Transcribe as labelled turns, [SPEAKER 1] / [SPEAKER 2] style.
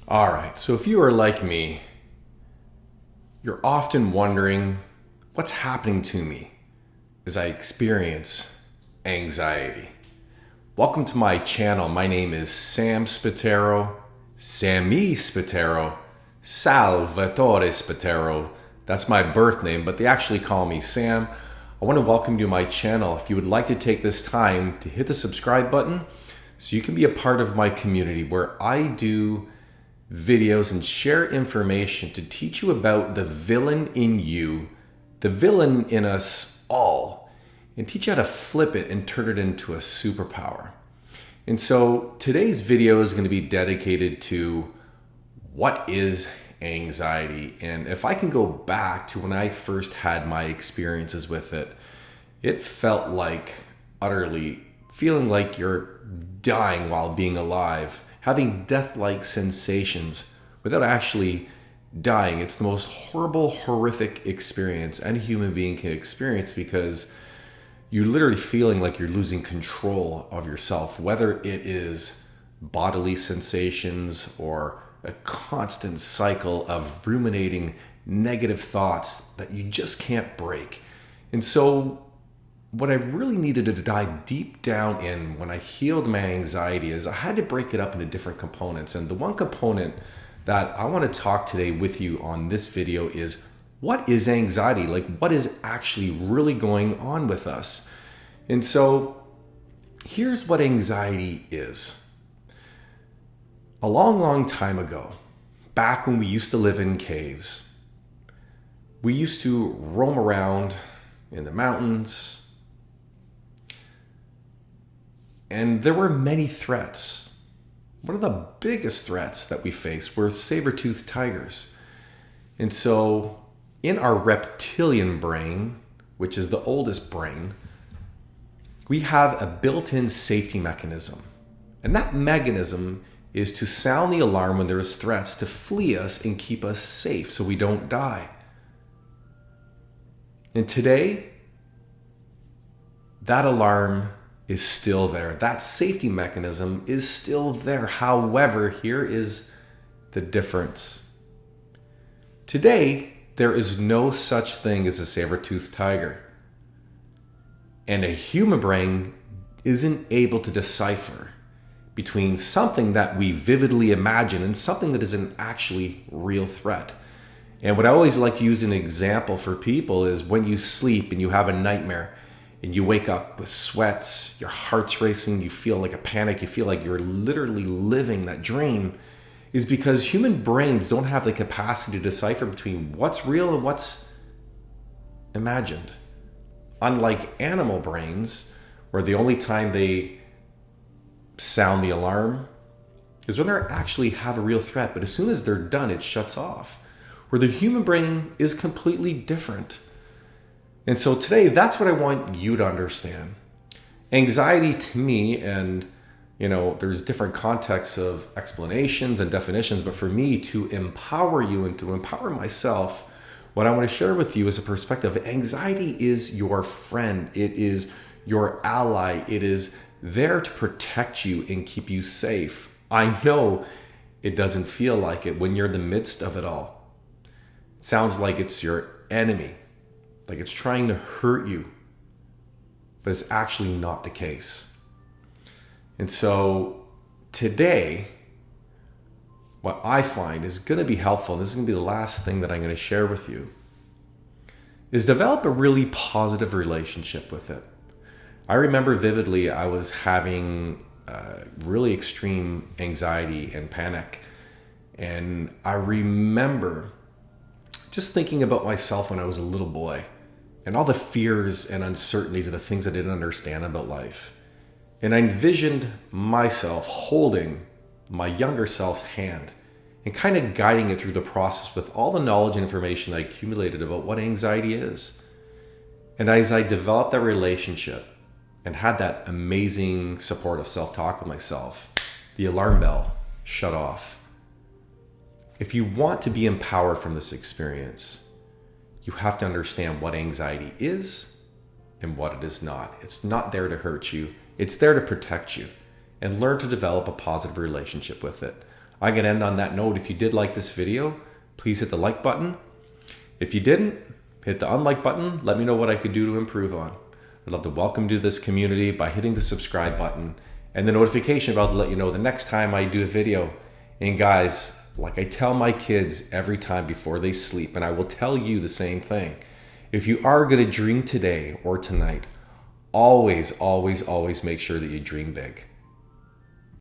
[SPEAKER 1] All right, so if you are like me, you're often wondering what's happening to me as I experience anxiety. Welcome to my channel. My name is Sam Spataro, Sammy Spataro, Salvatore Spataro. That's my birth name, but they actually call me Sam. I want to welcome you to my channel. If you would like to take this time to hit the subscribe button so you can be a part of my community where I do videos and share information to teach you about the villain in you, the villain in us all, and teach you how to flip it and turn it into a superpower. And so today's video is going to be dedicated to what is anxiety. And if I can go back to when I first had my experiences with it, it felt like utterly feeling like you're dying while being alive, having death-like sensations without actually dying. It's the most horrible, horrific experience any human being can experience because you're literally feeling like you're losing control of yourself, whether it is bodily sensations or a constant cycle of ruminating negative thoughts that you just can't break. And so what I really needed to dive deep down in when I healed my anxiety is I had to break it up into different components. And the one component that I want to talk today with you on this video is, what is anxiety? Like, what is actually really going on with us? And so here's what anxiety is. A long, long time ago, back when we used to live in caves, we used to roam around in the mountains, and there were many threats. One of the biggest threats that we faced were saber-toothed tigers. And so in our reptilian brain, which is the oldest brain, we have a built-in safety mechanism. And that mechanism is to sound the alarm when there's threats to flee us and keep us safe so we don't die. And today, that alarm is still there. That safety mechanism is still there. However, here is the difference. Today, there is no such thing as a saber-toothed tiger. And a human brain isn't able to decipher between something that we vividly imagine and something that is an actually real threat. And what I always like to use an example for people is when you sleep and you have a nightmare and you wake up with sweats, your heart's racing, you feel like a panic, you feel like you're literally living that dream, is because human brains don't have the capacity to decipher between what's real and what's imagined. Unlike animal brains, where the only time they sound the alarm is when they actually have a real threat, but as soon as they're done, it shuts off. Where the human brain is completely different. And so today, that's what I want you to understand. Anxiety to me, and there's different contexts of explanations and definitions, but for me to empower you and to empower myself, what I want to share with you is a perspective. Anxiety is your friend. It is your ally. It is there to protect you and keep you safe. I know it doesn't feel like it when you're in the midst of it all. It sounds like it's your enemy, like it's trying to hurt you, but it's actually not the case. And so today, what I find is going to be helpful, and this is going to be the last thing that I'm going to share with you, is develop a really positive relationship with it. I remember vividly I was having really extreme anxiety and panic. And I remember just thinking about myself when I was a little boy and all the fears and uncertainties and the things I didn't understand about life. And I envisioned myself holding my younger self's hand and kind of guiding it through the process with all the knowledge and information I accumulated about what anxiety is. And as I developed that relationship and had that amazing supportive self-talk with myself, the alarm bell shut off. If you want to be empowered from this experience, you have to understand what anxiety is and what it is not. It's not there to hurt you. It's there to protect you, and learn to develop a positive relationship with it. I'm going to end on that note. If you did like this video, please hit the like button. If you didn't, hit the unlike button. Let me know what I could do to improve on. I'd love to welcome you to this community by hitting the subscribe button and the notification bell to let you know the next time I do a video. And guys, like I tell my kids every time before they sleep, and I will tell you the same thing. If you are going to dream today or tonight, always, always, always make sure that you dream big.